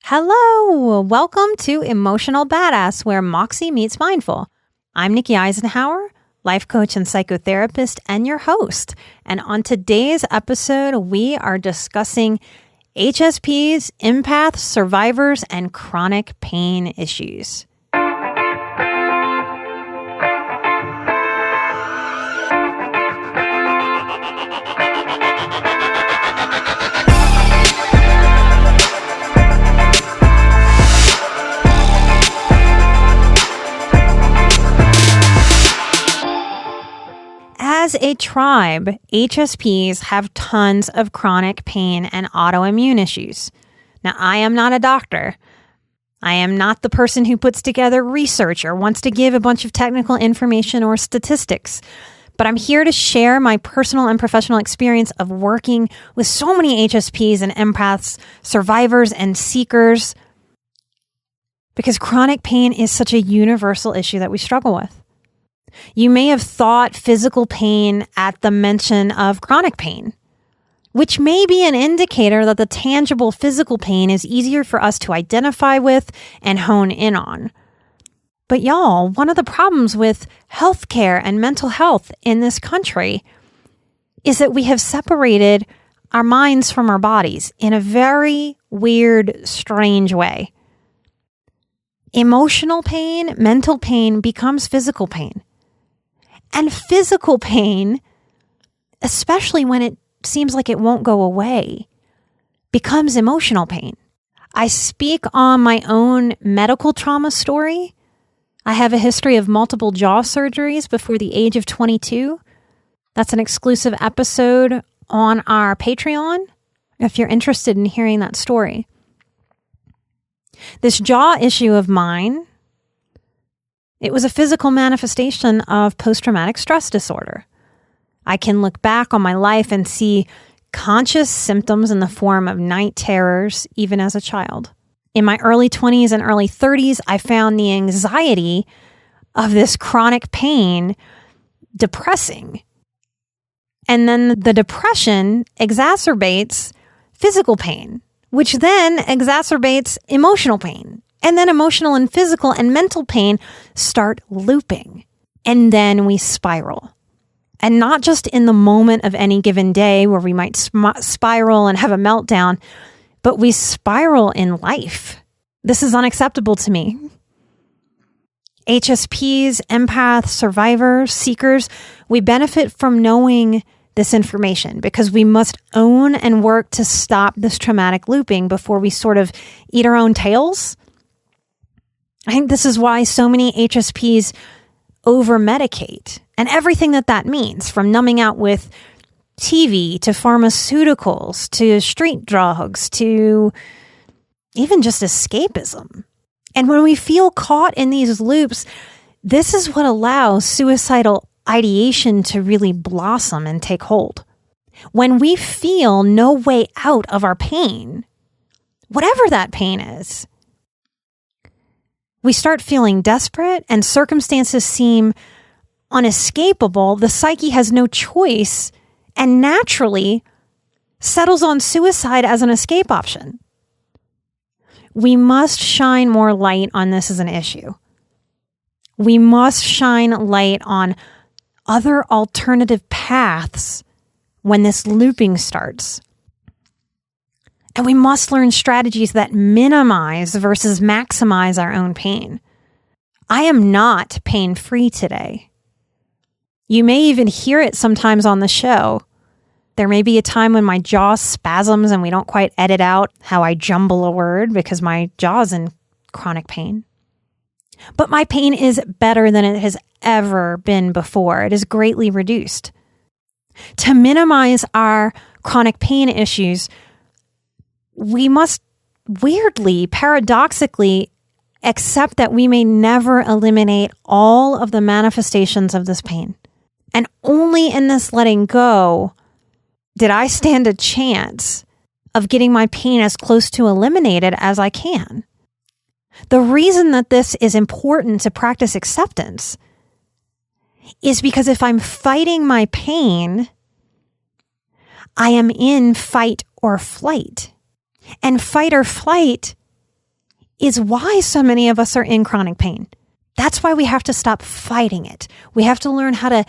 Hello, welcome to Emotional Badass, where Moxie meets Mindful. I'm Nikki Eisenhower, life coach and psychotherapist, and your host. And on today's episode, we are discussing HSPs, empaths, survivors, and chronic pain issues. As a tribe, HSPs have tons of chronic pain and autoimmune issues. Now, I am not a doctor. I am not the person who puts together research or wants to give a bunch of technical information or statistics. But I'm here to share my personal and professional experience of working with so many HSPs and empaths, survivors and seekers, because chronic pain is such a universal issue that we struggle with. You may have thought physical pain at the mention of chronic pain, which may be an indicator that the tangible physical pain is easier for us to identify with and hone in on. But y'all, one of the problems with healthcare and mental health in this country is that we have separated our minds from our bodies in a very weird, strange way. Emotional pain, mental pain becomes physical pain. And physical pain, especially when it seems like it won't go away, becomes emotional pain. I speak on my own medical trauma story. I have a history of multiple jaw surgeries before the age of 22. That's an exclusive episode on our Patreon if you're interested in hearing that story. This jaw issue of mine, it was a physical manifestation of post-traumatic stress disorder. I can look back on my life and see conscious symptoms in the form of night terrors, even as a child. In my early 20s and early 30s, I found the anxiety of this chronic pain depressing. And then the depression exacerbates physical pain, which then exacerbates emotional pain. And then emotional and physical and mental pain start looping. And then we spiral. And not just in the moment of any given day where we might spiral and have a meltdown, but we spiral in life. This is unacceptable to me. HSPs, empaths, survivors, seekers, we benefit from knowing this information because we must own and work to stop this traumatic looping before we sort of eat our own tails. I think this is why so many HSPs over-medicate and everything that means, from numbing out with TV to pharmaceuticals to street drugs to even just escapism. And when we feel caught in these loops, this is what allows suicidal ideation to really blossom and take hold. When we feel no way out of our pain, whatever that pain is, we start feeling desperate and circumstances seem unescapable. The psyche has no choice and naturally settles on suicide as an escape option. We must shine more light on this as an issue. We must shine light on other alternative paths when this looping starts. And we must learn strategies that minimize versus maximize our own pain. I am not pain-free today. You may even hear it sometimes on the show. There may be a time when my jaw spasms and we don't quite edit out how I jumble a word because my jaw's in chronic pain. But my pain is better than it has ever been before. It is greatly reduced. To minimize our chronic pain issues, we must weirdly, paradoxically, accept that we may never eliminate all of the manifestations of this pain. And only in this letting go did I stand a chance of getting my pain as close to eliminated as I can. The reason that this is important to practice acceptance is because if I'm fighting my pain, I am in fight or flight. And fight or flight is why so many of us are in chronic pain. That's why we have to stop fighting it. We have to learn how to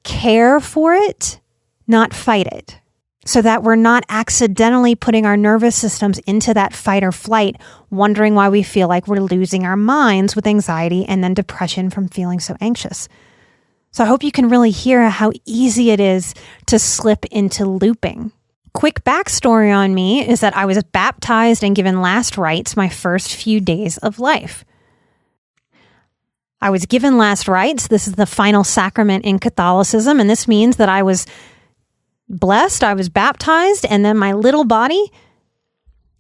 care for it, not fight it, so that we're not accidentally putting our nervous systems into that fight or flight, wondering why we feel like we're losing our minds with anxiety and then depression from feeling so anxious. So I hope you can really hear how easy it is to slip into looping. Quick backstory on me is that I was baptized and given last rites my first few days of life. I was given last rites. This is the final sacrament in Catholicism, and this means that I was blessed, I was baptized, and then my little body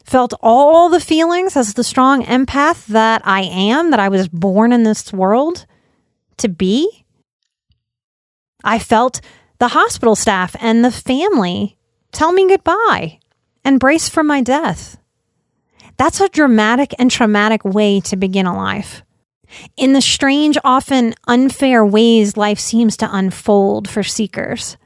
felt all the feelings as the strong empath that I am, that I was born in this world to be. I felt the hospital staff and the family tell me goodbye and brace for my death. That's a dramatic and traumatic way to begin a life. In the strange, often unfair ways life seems to unfold for seekers.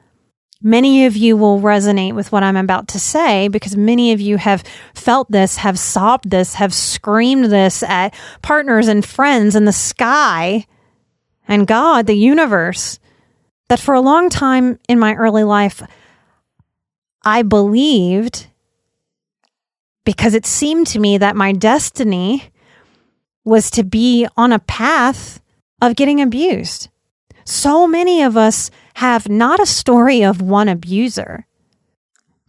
Many of you will resonate with what I'm about to say because many of you have felt this, have sobbed this, have screamed this at partners and friends in the sky and God, the universe, that for a long time in my early life, I believed, because it seemed to me that my destiny was to be on a path of getting abused. So many of us have not a story of one abuser,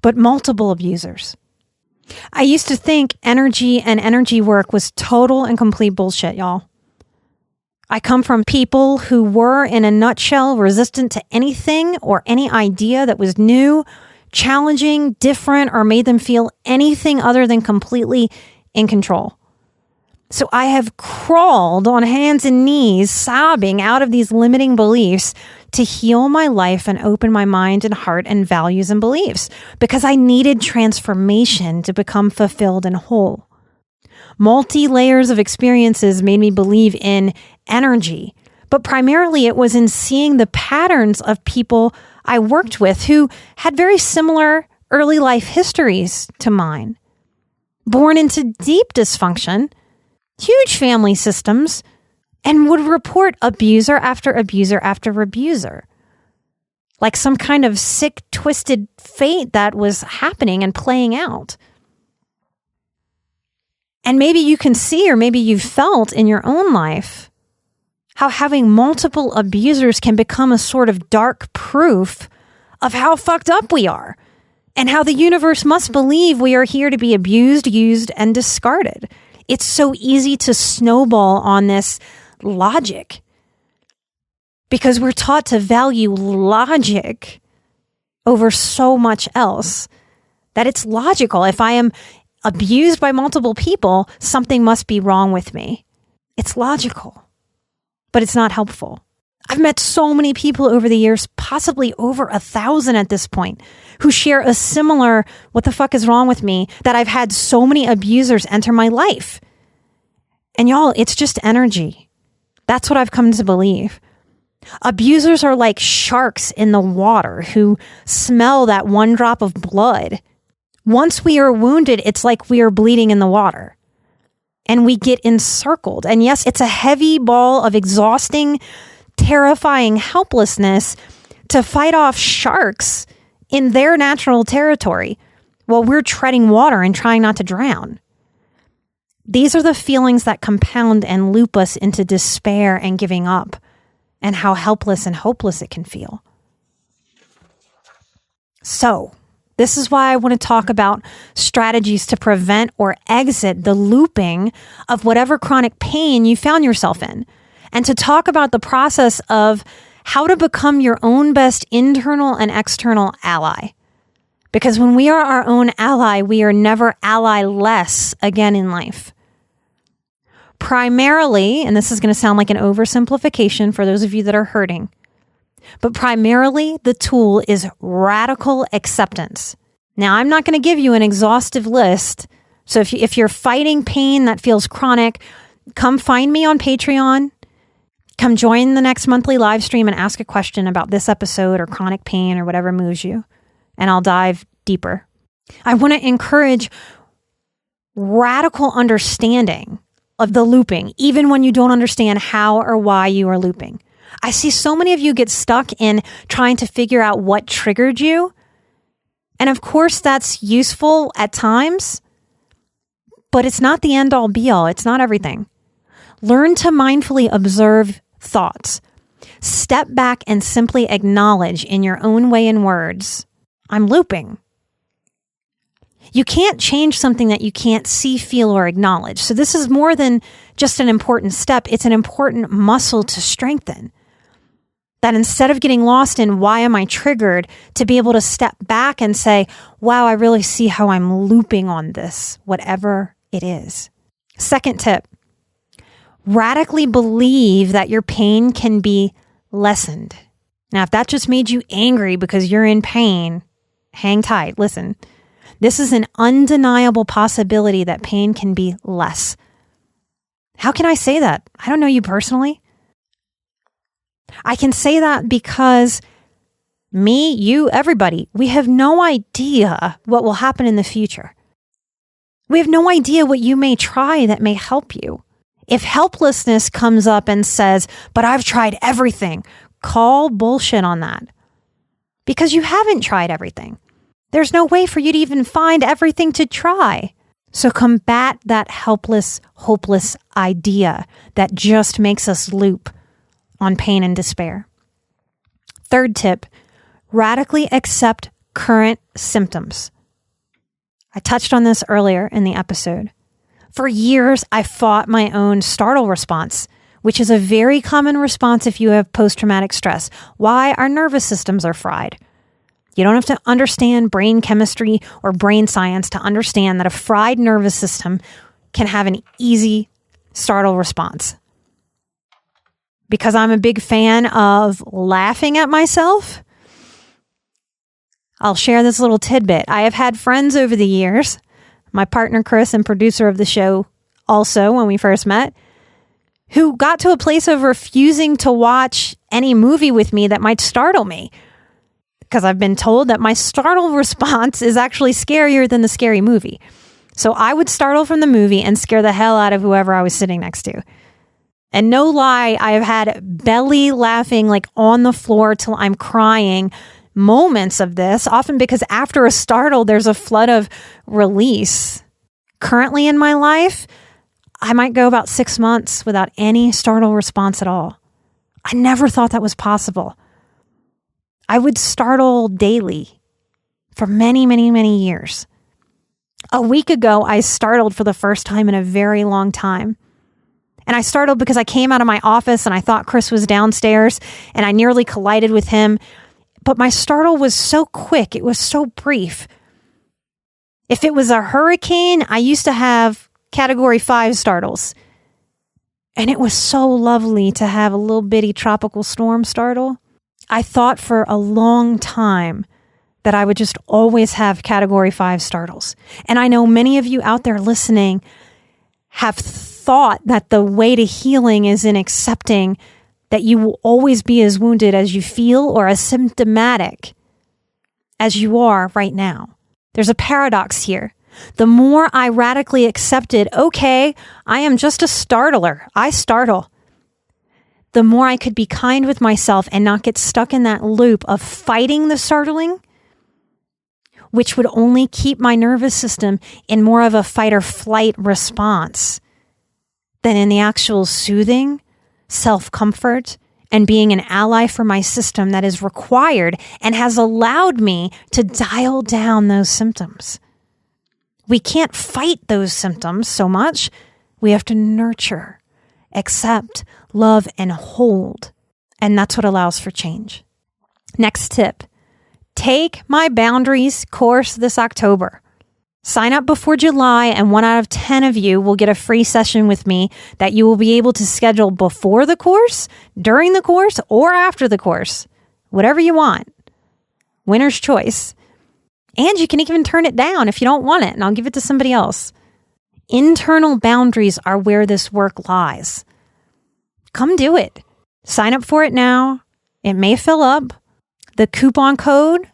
but multiple abusers. I used to think energy and energy work was total and complete bullshit, y'all. I come from people who were, in a nutshell, resistant to anything or any idea that was new, challenging, different, or made them feel anything other than completely in control. So I have crawled on hands and knees, sobbing out of these limiting beliefs to heal my life and open my mind and heart and values and beliefs because I needed transformation to become fulfilled and whole. Multi-layers of experiences made me believe in energy, but primarily it was in seeing the patterns of people I worked with who had very similar early life histories to mine. Born into deep dysfunction, huge family systems, and would report abuser after abuser after abuser. Like some kind of sick, twisted fate that was happening and playing out. And maybe you can see, or maybe you've felt in your own life, how having multiple abusers can become a sort of dark proof of how fucked up we are, and how the universe must believe we are here to be abused, used, and discarded. It's so easy to snowball on this logic because we're taught to value logic over so much else that it's logical. If I am abused by multiple people, something must be wrong with me. It's logical, but it's not helpful. I've met so many people over the years, possibly over 1,000 at this point, who share a similar, what the fuck is wrong with me, that I've had so many abusers enter my life. And y'all, it's just energy. That's what I've come to believe. Abusers are like sharks in the water who smell that one drop of blood. Once we are wounded, it's like we are bleeding in the water. And we get encircled. And yes, it's a heavy ball of exhausting, terrifying helplessness to fight off sharks in their natural territory while we're treading water and trying not to drown. These are the feelings that compound and loop us into despair and giving up, and how helpless and hopeless it can feel. So, this is why I want to talk about strategies to prevent or exit the looping of whatever chronic pain you found yourself in, and to talk about the process of how to become your own best internal and external ally. Because when we are our own ally, we are never ally-less again in life. Primarily, and this is going to sound like an oversimplification for those of you that are hurting, but primarily the tool is radical acceptance. Now, I'm not going to give you an exhaustive list. So if you're fighting pain that feels chronic, come find me on Patreon. Come join the next monthly live stream and ask a question about this episode or chronic pain or whatever moves you, and I'll dive deeper. I want to encourage radical understanding of the looping, even when you don't understand how or why you are looping. I see so many of you get stuck in trying to figure out what triggered you. And of course, that's useful at times, but it's not the end all be all. It's not everything. Learn to mindfully observe thoughts. Step back and simply acknowledge in your own way and words, I'm looping. You can't change something that you can't see, feel, or acknowledge. So this is more than just an important step. It's an important muscle to strengthen. That instead of getting lost in why am I triggered, to be able to step back and say, wow, I really see how I'm looping on this, whatever it is. Second tip, radically believe that your pain can be lessened. Now, if that just made you angry because you're in pain, hang tight. Listen. This is an undeniable possibility that pain can be less. How can I say that? I don't know you personally. I can say that because me, you, everybody, we have no idea what will happen in the future. We have no idea what you may try that may help you. If helplessness comes up and says, but I've tried everything, call bullshit on that. Because you haven't tried everything. There's no way for you to even find everything to try. So combat that helpless, hopeless idea that just makes us loop on pain and despair. Third tip, radically accept current symptoms. I touched on this earlier in the episode. For years, I fought my own startle response, which is a very common response if you have post-traumatic stress. Why our nervous systems are fried. You don't have to understand brain chemistry or brain science to understand that a fried nervous system can have an easy startle response. Because I'm a big fan of laughing at myself, I'll share this little tidbit. I have had friends over the years, my partner Chris and producer of the show also when we first met, who got to a place of refusing to watch any movie with me that might startle me. Because I've been told that my startle response is actually scarier than the scary movie. So I would startle from the movie and scare the hell out of whoever I was sitting next to. And no lie, I have had belly laughing like on the floor till I'm crying moments of this, often because after a startle, there's a flood of release. Currently in my life, I might go about 6 months without any startle response at all. I never thought that was possible. I would startle daily for many, many, many years. A week ago, I startled for the first time in a very long time. And I startled because I came out of my office and I thought Chris was downstairs and I nearly collided with him. But my startle was so quick. It was so brief. If it was a hurricane, I used to have Category 5 startles. And it was so lovely to have a little bitty tropical storm startle. I thought for a long time that I would just always have Category 5 startles. And I know many of you out there listening have thought that the way to healing is in accepting that you will always be as wounded as you feel or as symptomatic as you are right now. There's a paradox here. The more I radically accepted, okay, I am just a startler. I startle. The more I could be kind with myself and not get stuck in that loop of fighting the startling, which would only keep my nervous system in more of a fight or flight response than in the actual soothing, self-comfort, and being an ally for my system that is required and has allowed me to dial down those symptoms. We can't fight those symptoms so much. We have to nurture, accept, love, and hold. And that's what allows for change. Next tip, take my boundaries course this October. Sign up before July and 1 out of 10 of you will get a free session with me that you will be able to schedule before the course, during the course, or after the course. Whatever you want. Winner's choice. And you can even turn it down if you don't want it, and I'll give it to somebody else. Internal boundaries are where this work lies. Come do it. Sign up for it now. It may fill up. The coupon code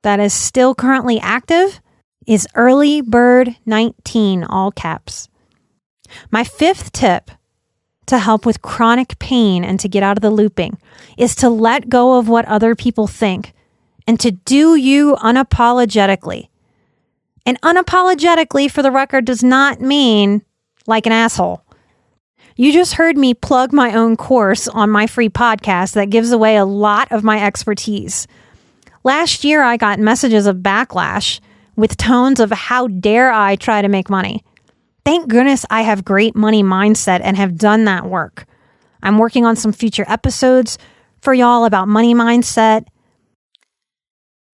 that is still currently active is earlybird19, all caps. My fifth tip to help with chronic pain and to get out of the looping is to let go of what other people think and to do you unapologetically. And unapologetically, for the record, does not mean like an asshole. You just heard me plug my own course on my free podcast that gives away a lot of my expertise. Last year, I got messages of backlash with tones of how dare I try to make money. Thank goodness I have great money mindset and have done that work. I'm working on some future episodes for y'all about money mindset.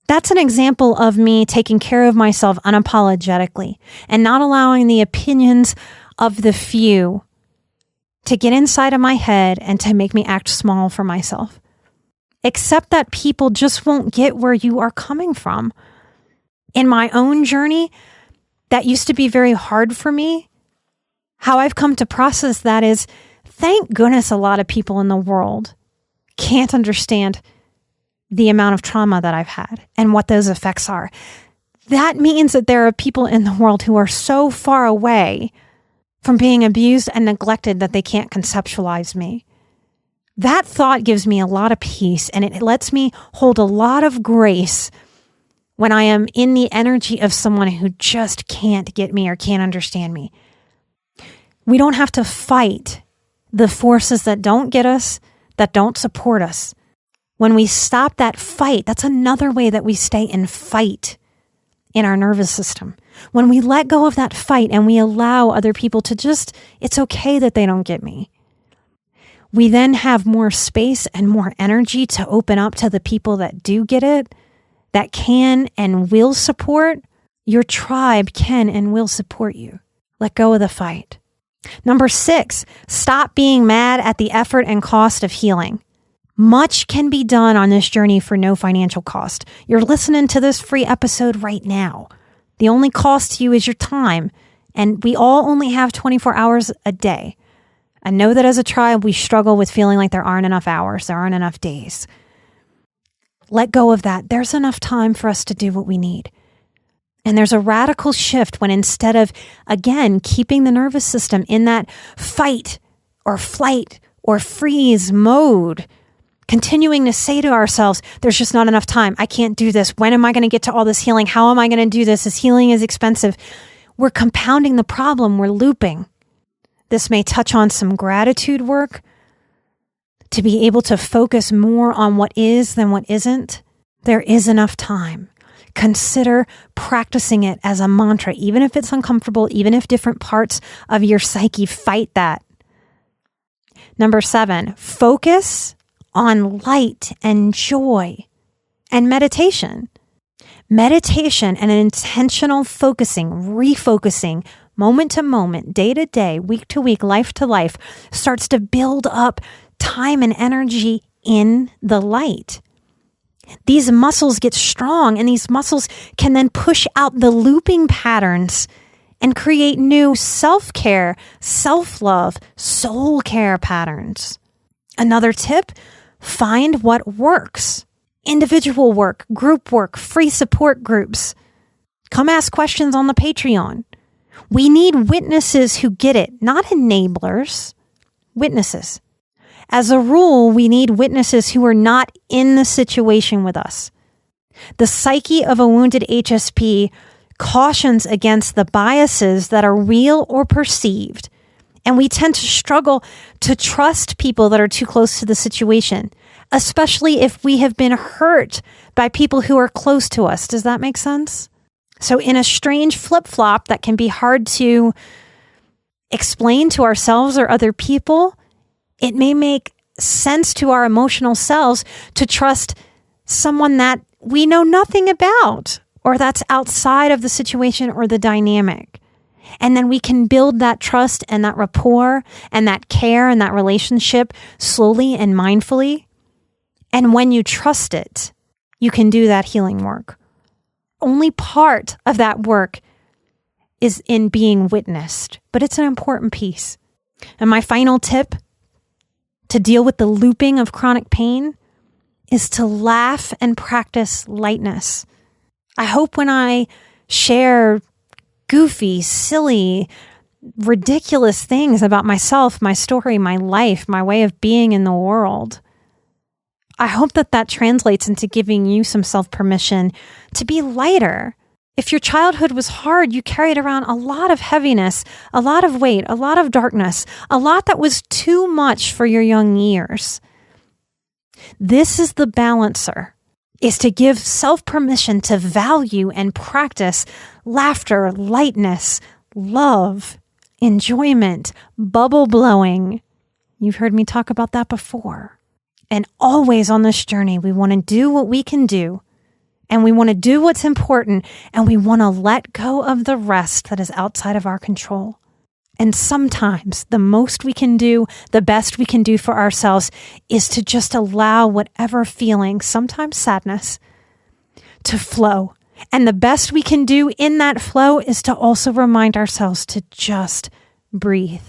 That's an example of me taking care of myself unapologetically and not allowing the opinions of the few to get inside of my head and to make me act small for myself. Accept that people just won't get where you are coming from. In my own journey, that used to be very hard for me. How I've come to process that is, thank goodness a lot of people in the world can't understand the amount of trauma that I've had and what those effects are. That means that there are people in the world who are so far away from being abused and neglected that they can't conceptualize me. That thought gives me a lot of peace, and it lets me hold a lot of grace when I am in the energy of someone who just can't get me or can't understand me. We don't have to fight the forces that don't get us, that don't support us. When we stop that fight, that's another way that we stay in fight in our nervous system. When we let go of that fight and we allow other people to just, it's okay that they don't get me. We then have more space and more energy to open up to the people that do get it, that can and will support. Your tribe can and will support you. Let go of the fight. Number 6, stop being mad at the effort and cost of healing. Much can be done on this journey for no financial cost. You're listening to this free episode right now. The only cost to you is your time, and we all only have 24 hours a day. I know that as a tribe, we struggle with feeling like there aren't enough hours, there aren't enough days. Let go of that. There's enough time for us to do what we need. And there's a radical shift when instead of, again, keeping the nervous system in that fight or flight or freeze mode, continuing to say to ourselves, there's just not enough time. I can't do this. When am I going to get to all this healing? How am I going to do this? This healing is expensive. We're compounding the problem. We're looping. This may touch on some gratitude work to be able to focus more on what is than what isn't. There is enough time. Consider practicing it as a mantra, even if it's uncomfortable, even if different parts of your psyche fight that. Number 7, focus on light and joy and meditation. Meditation and an intentional focusing, refocusing, moment to moment, day to day, week to week, life to life, starts to build up time and energy in the light. These muscles get strong, and these muscles can then push out the looping patterns and create new self-care, self-love, soul care patterns. Another tip, find what works. Individual work, group work, free support groups. Come ask questions on the Patreon. We need witnesses who get it, not enablers, witnesses. As a rule, we need witnesses who are not in the situation with us. The psyche of a wounded HSP cautions against the biases that are real or perceived, and we tend to struggle to trust people that are too close to the situation, especially if we have been hurt by people who are close to us. Does that make sense? So in a strange flip-flop that can be hard to explain to ourselves or other people, it may make sense to our emotional selves to trust someone that we know nothing about or that's outside of the situation or the dynamic. And then we can build that trust and that rapport and that care and that relationship slowly and mindfully. And when you trust it, you can do that healing work. Only part of that work is in being witnessed, but it's an important piece. And my final tip to deal with the looping of chronic pain is to laugh and practice lightness. I hope when I share goofy, silly, ridiculous things about myself, my story, my life, my way of being in the world. I hope that translates into giving you some self-permission to be lighter. If your childhood was hard, you carried around a lot of heaviness, a lot of weight, a lot of darkness, a lot that was too much for your young years. This is the balancer, is to give self-permission to value and practice laughter, lightness, love, enjoyment, bubble blowing. You've heard me talk about that before. And always on this journey, we want to do what we can do, and we want to do what's important, and we want to let go of the rest that is outside of our control. And sometimes the most we can do, the best we can do for ourselves, is to just allow whatever feeling, sometimes sadness, to flow. And the best we can do in that flow is to also remind ourselves to just breathe.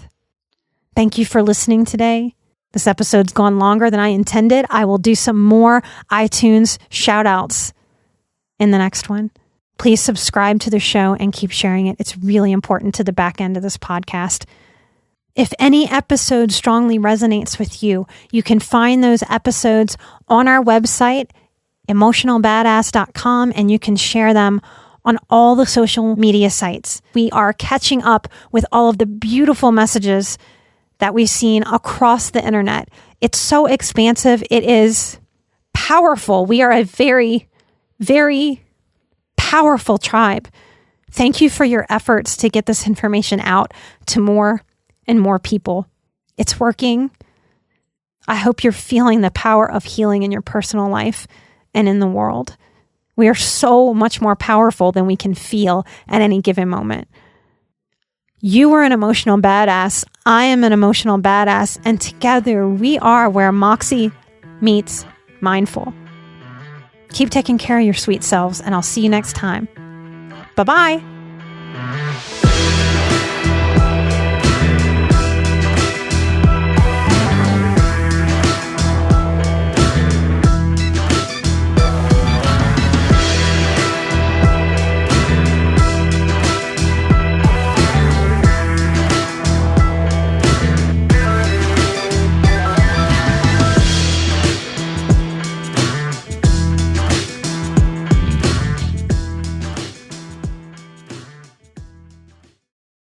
Thank you for listening today. This episode's gone longer than I intended. I will do some more iTunes shout outs in the next one. Please subscribe to the show and keep sharing it. It's really important to the back end of this podcast. If any episode strongly resonates with you, you can find those episodes on our website, emotionalbadass.com, and you can share them on all the social media sites. We are catching up with all of the beautiful messages that we've seen across the internet. It's so expansive. It is powerful. We are a very, very powerful tribe. Thank you for your efforts to get this information out to more and more people. It's working. I hope you're feeling the power of healing in your personal life and in the world. We are so much more powerful than we can feel at any given moment. You are an emotional badass. I am an emotional badass. And together we are where Moxie meets mindful. Keep taking care of your sweet selves, and I'll see you next time. Bye-bye.